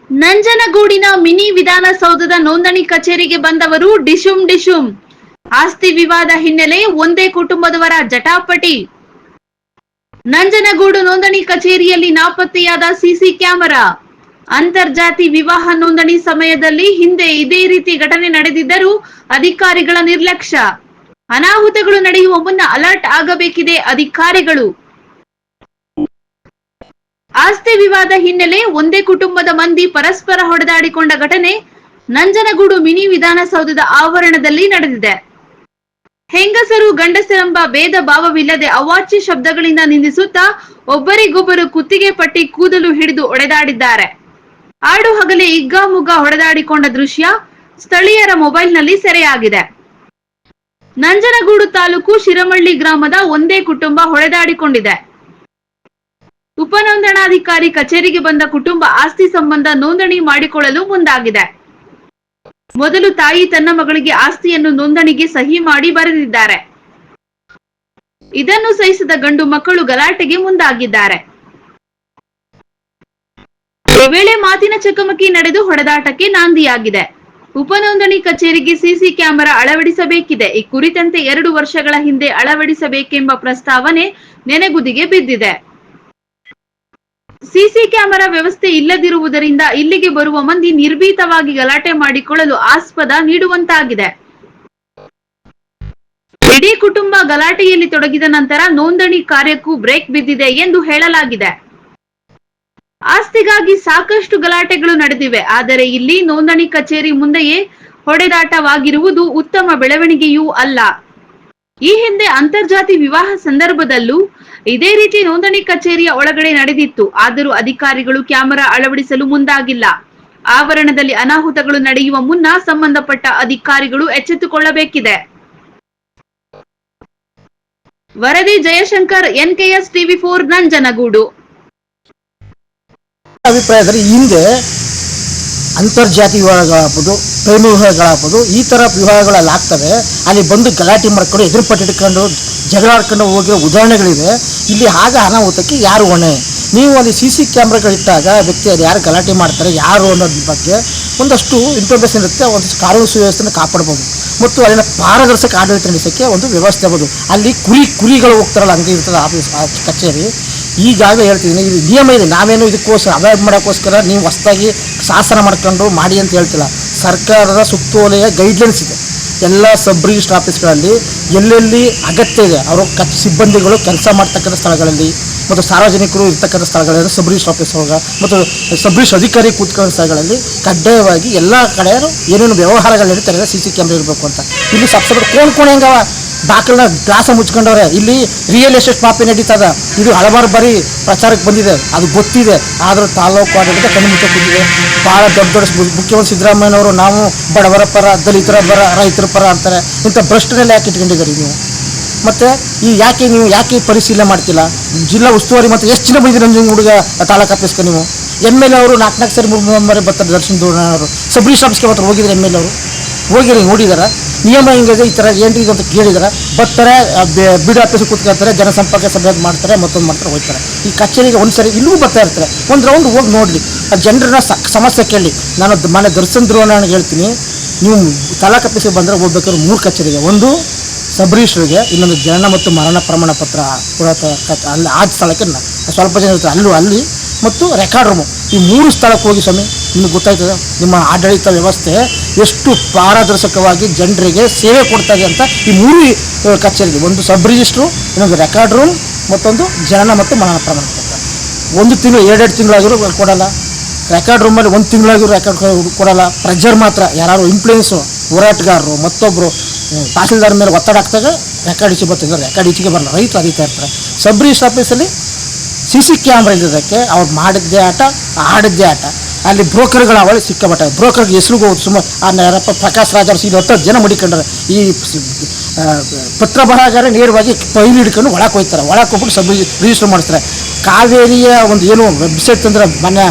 ನಂಜನಗೂಡಿನ ಮಿನಿ ವಿಧಾನಸೌಧದ ನೋಂದಣಿ ಕಚೇರಿಗೆ ಬಂದವರು ಡಿಶುಂ ಡಿಶುಂ. ಆಸ್ತಿ ವಿವಾದ ಹಿನ್ನೆಲೆ ಒಂದೇ ಕುಟುಂಬದವರ ಜಟಾಪಟಿ. ನಂಜನಗೂಡು ನೋಂದಣಿ ಕಚೇರಿಯಲ್ಲಿ ನಾಪತ್ತೆಯಾದ ಸಿಸಿ ಕ್ಯಾಮೆರಾ. ಅಂತರ್ಜಾತಿ ವಿವಾಹ ನೋಂದಣಿ ಸಮಯದಲ್ಲಿ ಹಿಂದೆ ಇದೇ ರೀತಿ ಘಟನೆ ನಡೆದಿದ್ದರೂ ಅಧಿಕಾರಿಗಳ ನಿರ್ಲಕ್ಷ್ಯ. ಅನಾಹುತಗಳು ನಡೆಯುವ ಮುನ್ನ ಅಲರ್ಟ್ ಆಗಬೇಕಿದೆ ಅಧಿಕಾರಿಗಳು. ಆಸ್ತಿ ವಿವಾದ ಹಿನ್ನೆಲೆ ಒಂದೇ ಕುಟುಂಬದ ಮಂದಿ ಪರಸ್ಪರ ಹೊಡೆದಾಡಿಕೊಂಡ ಘಟನೆ ನಂಜನಗೂಡು ಮಿನಿ ವಿಧಾನಸೌಧದ ಆವರಣದಲ್ಲಿ ನಡೆದಿದೆ. ಹೆಂಗಸರು ಗಂಡಸರೆಂಬ ಭೇದ ಭಾವವಿಲ್ಲದೆ ಅವಾಚ್ಯ ಶಬ್ದಗಳಿಂದ ನಿಂದಿಸುತ್ತಾ ಒಬ್ಬರಿಗೊಬ್ಬರು ಕುತ್ತಿಗೆ ಪಟ್ಟಿ ಕೂದಲು ಹಿಡಿದು ಹೊಡೆದಾಡಿದ್ದಾರೆ. ಆಡು ಹಗಲೇ ಹಿಗ್ಗಾಮುಗ್ಗಾ ಹೊಡೆದಾಡಿಕೊಂಡ ದೃಶ್ಯ ಸ್ಥಳೀಯರ ಮೊಬೈಲ್ನಲ್ಲಿ ಸೆರೆಯಾಗಿದೆ. ನಂಜನಗೂಡು ತಾಲೂಕು ಶಿರಮಳ್ಳಿ ಗ್ರಾಮದ ಒಂದೇ ಕುಟುಂಬ ಹೊಡೆದಾಡಿಕೊಂಡಿದೆ. ಉಪನೋಂದಣಾಧಿಕಾರಿ ಕಚೇರಿಗೆ ಬಂದ ಕುಟುಂಬ ಆಸ್ತಿ ಸಂಬಂಧ ನೋಂದಣಿ ಮಾಡಿಕೊಳ್ಳಲು ಮುಂದಾಗಿದೆ. ಮೊದಲು ತಾಯಿ ತನ್ನ ಮಗಳಿಗೆ ಆಸ್ತಿಯನ್ನು ನೋಂದಣಿಗೆ ಸಹಿ ಮಾಡಿ ಬರೆದಿದ್ದಾರೆ. ಇದನ್ನು ಸಹಿಸದ ಗಂಡು ಮಕ್ಕಳು ಗಲಾಟೆಗೆ ಮುಂದಾಗಿದ್ದಾರೆ. ಈ ವೇಳೆ ಮಾತಿನ ಚಕಮಕಿ ನಡೆದು ಹೊಡೆದಾಟಕ್ಕೆ ನಾಂದಿಯಾಗಿದೆ. ಉಪನೋಂದಣಿ ಕಚೇರಿಗೆ ಸಿಸಿ ಕ್ಯಾಮೆರಾ ಅಳವಡಿಸಬೇಕಿದೆ. ಈ ಕುರಿತಂತೆ 2 ವರ್ಷಗಳ ಹಿಂದೆ ಅಳವಡಿಸಬೇಕೆಂಬ ಪ್ರಸ್ತಾವನೆ ನೆನೆಗುದಿಗೆ ಬಿದ್ದಿದೆ. ಸಿಸಿ ಕ್ಯಾಮೆರಾ ವ್ಯವಸ್ಥೆ ಇಲ್ಲದಿರುವುದರಿಂದ ಇಲ್ಲಿಗೆ ಬರುವ ಮಂದಿ ನಿರ್ಭೀತವಾಗಿ ಗಲಾಟೆ ಮಾಡಿಕೊಳ್ಳಲು ಆಸ್ಪದ ನೀಡುವಂತಾಗಿದೆ. ಇಡೀ ಕುಟುಂಬ ಗಲಾಟೆಯಲ್ಲಿ ತೊಡಗಿದ ನಂತರ ನೋಂದಣಿ ಕಾರ್ಯಕ್ಕೂ ಬ್ರೇಕ್ ಬಿದ್ದಿದೆ ಎಂದು ಹೇಳಲಾಗಿದೆ. ಆಸ್ತಿಗಾಗಿ ಸಾಕಷ್ಟು ಗಲಾಟೆಗಳು ನಡೆದಿವೆ. ಆದರೆ ಇಲ್ಲಿ ನೋಂದಣಿ ಕಚೇರಿ ಮುಂದೆಯೇ ಹೊಡೆದಾಟವಾಗಿರುವುದು ಉತ್ತಮ ಬೆಳವಣಿಗೆಯೂ ಅಲ್ಲ. ಈ ಹಿಂದೆ ಅಂತರ್ಜಾತಿ ವಿವಾಹ ಸಂದರ್ಭದಲ್ಲೂ ಇದೇ ರೀತಿ ನೋಂದಣಿ ಕಚೇರಿಯ ಒಳಗಡೆ ನಡೆದಿತ್ತು. ಆದರೂ ಅಧಿಕಾರಿಗಳು ಕ್ಯಾಮೆರಾ ಅಳವಡಿಸಲು ಮುಂದಾಗಿಲ್ಲ. ಆವರಣದಲ್ಲಿ ಅನಾಹುತಗಳು ನಡೆಯುವ ಮುನ್ನ ಸಂಬಂಧಪಟ್ಟ ಅಧಿಕಾರಿಗಳು ಎಚ್ಚೆತ್ತುಕೊಳ್ಳಬೇಕಿದೆ. ವರದಿ ಜಯಶಂಕರ್, NKS TV4 ನಂಜನಗೂಡು. ಅಭಿಪ್ರಾಯದಲ್ಲಿ ಹಿಂದೆ ಅಂತರ್ಜಾತಿ ವಿವಾಹಗಳಾಗ್ಬೋದು, ಪ್ರೇಮ ವಿವಾಹಗಳಾಗ್ಬೋದು, ಈ ಥರ ವಿವಾಹಗಳಲ್ಲಿ ಆಗ್ತವೆ. ಅಲ್ಲಿ ಬಂದು ಗಲಾಟೆ ಮಾಡ್ಕೊಂಡು ಎದುರುಪಟ್ಟು ಇಟ್ಕೊಂಡು ಜಗಳ ಆಡ್ಕೊಂಡು ಹೋಗಿರೋ ಉದಾಹರಣೆಗಳಿವೆ. ಇಲ್ಲಿ ಆಗ ಅನಾಹುತಕ್ಕೆ ಯಾರು ಹೊಣೆ? ನೀವು ಅಲ್ಲಿ CC ಕ್ಯಾಮ್ರಾಗಳಿಟ್ಟಾಗ ವ್ಯಕ್ತಿಯರು ಯಾರು ಗಲಾಟೆ ಮಾಡ್ತಾರೆ ಯಾರು ಅನ್ನೋದ್ರ ಬಗ್ಗೆ ಒಂದಷ್ಟು ಇನ್ಫಾರ್ಮೇಷನ್ ಇರುತ್ತೆ. ಒಂದಷ್ಟು ಕಾನೂನು ಸುವ್ಯವಸ್ಥೆನ ಕಾಪಾಡ್ಬೋದು ಮತ್ತು ಅಲ್ಲಿನ ಪಾರದರ್ಶಕ ಆಡಳಿತ ನಡೆಸೋಕ್ಕೆ ಒಂದು ವ್ಯವಸ್ಥೆ ಆಗ್ಬೋದು. ಅಲ್ಲಿ ಕುರಿಗಳು ಹೋಗ್ತಾರಲ್ಲ, ಹಂಗೆ ಇರ್ತದೆ ಆಫೀಸ್ ಕಚೇರಿ. ಈಗಾಗಲೇ ಹೇಳ್ತಿದ್ದೀನಿ, ಇದು ನಿಯಮ ಇದೆ. ನಾವೇನು ಇದಕ್ಕೋಸ್ಕರ ಅವಾಯ್ಡ್ ಮಾಡೋಕ್ಕೋಸ್ಕರ ನೀವು ಹೊಸದಾಗಿ ಶಾಸನ ಮಾಡ್ಕೊಂಡು ಮಾಡಿ ಅಂತ ಹೇಳ್ತಿಲ್ಲ. ಸರ್ಕಾರದ ಸುತ್ತೋಲೆಯ ಗೈಡ್ಲೈನ್ಸ್ ಇದೆ. ಎಲ್ಲ ಸಬ್ ರಿಜಿಸ್ಟರ್ ಆಫೀಸ್ಗಳಲ್ಲಿ ಎಲ್ಲೆಲ್ಲಿ ಅಗತ್ಯ ಇದೆ ಅವರು ಸಿಬ್ಬಂದಿಗಳು ಕೆಲಸ ಮಾಡ್ತಕ್ಕಂಥ ಸ್ಥಳಗಳಲ್ಲಿ ಮತ್ತು ಸಾರ್ವಜನಿಕರು ಇರ್ತಕ್ಕಂಥ ಸ್ಥಳಗಳಲ್ಲಿ ಸಬ್ ರಿಜಿಸ್ಟರ್ ಆಫೀಸ್ ಒಳಗೆ ಮತ್ತು ಸಬ್ ರಿಜಿಸ್ಟರ್ ಅಧಿಕಾರಿ ಕೂತ್ಕೊಳ್ಳೋ ಸ್ಥಳಗಳಲ್ಲಿ ಕಡ್ಡಾಯವಾಗಿ ಎಲ್ಲ ಕಡೆ ಏನೇನು ವ್ಯವಹಾರಗಳು ನಡೀತಾರೆ CC ಕ್ಯಾಮ್ರಾ ಇರಬೇಕು ಅಂತ. ಇಲ್ಲಿ ಸಬ್ಸಿಡಿ ಕೋಣೆ ಹೆಂಗವ ದಾಖಲೆನ ಗ್ಲಾಸ ಮುಚ್ಕೊಂಡವ್ರೆ. ಇಲ್ಲಿ ರಿಯಲ್ ಎಸ್ಟೇಟ್ ಮಾಫಿ ನಡೀತದ. ಇದು ಹಲವಾರು ಬಾರಿ ಪ್ರಚಾರಕ್ಕೆ ಬಂದಿದೆ, ಅದು ಗೊತ್ತಿದೆ. ಆದರೂ ತಾಲೂಕು ಆಡಳಿತ ಕಣ್ಣು ಮುಚ್ಚ ಕೂತಿದೆ. ಭಾಳ ದೊಡ್ಡ ಮುಖ್ಯಮಂತ್ರಿ ಸಿದ್ದರಾಮಯ್ಯನವರು ನಾವು ಬಡವರ ಪರ, ದಲಿತರ ಪರ, ರೈತರ ಪರ ಅಂತಾರೆ. ಇಂಥ ಭ್ರಷ್ಟನೆಲ್ಲ ಯಾಕೆ ಇಟ್ಕೊಂಡಿದ್ದೀರಿ ನೀವು? ಮತ್ತು ನೀವು ಯಾಕೆ ಪರಿಶೀಲನೆ ಮಾಡ್ತಿಲ್ಲ? ಜಿಲ್ಲಾ ಉಸ್ತುವಾರಿ ಮತ್ತು ಎಷ್ಟು ಜನ ಬಂದಿದ್ದೀರಿ ನಂಜನಗೂಡಿಗ ತಾಲೂಕು ಆಫೀಸ್ಗೆ? ನೀವು MLA ಅವರು 4 ಸರಿ 3 ಬರ್ತಾರೆ. ದರ್ಶನ್ ಅವರು ಸಬ್ ರಿಜಿಸ್ಟರ್ ಆಫೀಸ್ಗೆ ಮಾತ್ರ ಹೋಗಿದ್ದಾರೆ. MLA ಅವರು ಹೋಗಿರಿ, ನೋಡಿದಾರ ನಿಯಮ ಹಿಂಗಿದೆ, ಈ ಥರ ಏನ್ರಿ ಅಂತ ಕೇಳಿದಾರೆ. ಬರ್ತಾರೆ, BD ಆಫೀಸಿಗೆ ಕೂತ್ಕೊಳ್ತಾರೆ, ಜನಸಂಪರ್ಕ ಸಭೆ ಮಾಡ್ತಾರೆ, ಮತ್ತೊಂದು ಮಾಡ್ತಾರೆ, ಹೋಗ್ತಾರೆ. ಈ ಕಚೇರಿಗೆ ಒಂದ್ಸರಿ ಇಲ್ಲೂ ಬರ್ತಾ ಇರ್ತಾರೆ. ಒಂದು ರೌಂಡ್ ಹೋಗಿ ನೋಡಲಿ, ಆ ಜನರನ್ನ ಸಮಸ್ಯೆ ಕೇಳಿ. ನಾನು ಮನೆ ದರ್ಶನ್ ನನಗೆ ಹೇಳ್ತೀನಿ, ನೀವು ತಾಲೂಕು ಆಫೀಸಿಗೆ ಬಂದರೆ ಹೋಗ್ಬೇಕಾದ್ರೆ 3 ಕಚೇರಿಗೆ, ಒಂದು ಸಬ್ ರಿಜಿಸ್ಟ್ರಿಗೆ, ಇನ್ನೊಂದು ಜನನ ಮತ್ತು ಮರಣ ಪ್ರಮಾಣ ಪತ್ರ ಅಲ್ಲಿ ಆ ಸ್ಥಳಕ್ಕೆ ಸ್ವಲ್ಪ ಜನ ಇರ್ತಾರೆ ಅಲ್ಲಿ ಮತ್ತು ರೆಕಾರ್ಡ್ ರೂಮು. ಈ 3 ಸ್ಥಳಕ್ಕೆ ಹೋಗಿ ಸ್ವಾಮಿ, ನಿಮಗೆ ಗೊತ್ತಾಯ್ತದೆ ನಿಮ್ಮ ಆಡಳಿತ ವ್ಯವಸ್ಥೆ ಎಷ್ಟು ಪಾರದರ್ಶಕವಾಗಿ ಜನರಿಗೆ ಸೇವೆ ಕೊಡ್ತಾ ಇದೆ ಅಂತ. ಈ 3 ಕಚೇರಿಗೆ, ಒಂದು ಸಬ್ ರಿಜಿಸ್ಟ್ರು, ಇನ್ನೊಂದು ರೆಕಾರ್ಡ್ ರೂಮ್, ಮತ್ತೊಂದು ಜನನ ಮತ್ತು ಮರಣ ಪ್ರಮಾಣ ಪತ್ರ. 1 ತಿಂಗಳು 2 ತಿಂಗಳಾಗಿರೋ ಕೊಡಲ್ಲ. ರೆಕಾರ್ಡ್ ರೂಮಲ್ಲಿ 1 ತಿಂಗಳಾಗಿರೋ ರೆಕಾರ್ಡ್ ಕೊಡಲ್ಲ. ಪ್ರೆಜರ್ ಮಾತ್ರ ಯಾರು ಇನ್ಫ್ಲೂಯೆನ್ಸು ಹೋರಾಟಗಾರರು ಮತ್ತೊಬ್ಬರು ತಹಸೀಲ್ದಾರ್ ಮೇಲೆ ಒತ್ತಡ ಹಾಕ್ದಾಗ ರೆಕಾರ್ಡ್ ಈಚೆ ಬರ್ತಿದ್ದಾರೆ, ರೆಕಾರ್ಡ್ ಈಚೆಗೆ ಬರಲ್ಲ. ರೈತರು ಅರಿತಾ ಇರ್ತಾರೆ. ಸಬ್ ರಿಜಿಸ್ಟರ್ ಆಫೀಸಲ್ಲಿ CC ಕ್ಯಾಮ್ರಾ ಇದ್ದದಕ್ಕೆ ಅವ್ರು ಮಾಡಿದ್ದೇ ಆಟ, ಆಡಿದ್ದೇ ಆಟ. ಅಲ್ಲಿ ಬ್ರೋಕರ್ಗಳ ಅವಳಿ ಸಿಕ್ಕಬಟ್ಟ. ಬ್ರೋಕರ್ಗೆ ಹೆಸರುಗೂ ಸುಮಾರು ಯಾರಪ್ಪ ಪ್ರಕಾಶ್ ರಾಜ್ ಅವರು 10 ಜನ ಮಡಿಕೊಂಡ್ರೆ. ಈ ಪತ್ರ ಬರಹಗಾರ ನೇರವಾಗಿ ಫೈಲ್ ಹಿಡ್ಕೊಂಡು ಒಳಕ್ಕೆ ಹೋಗ್ತಾರೆ. ಒಳಕ್ಕೆ ಹೋಗ್ಬಿಟ್ಟು ಸಬ್ ರಿಜಿಸ್ಟರ್ ಮಾಡಿಸ್ತಾರೆ. ಕಾವೇರಿಯ ಒಂದು ಏನು ವೆಬ್ಸೈಟ್ ತಂದ್ರೆ ಮೊನ್ನೆ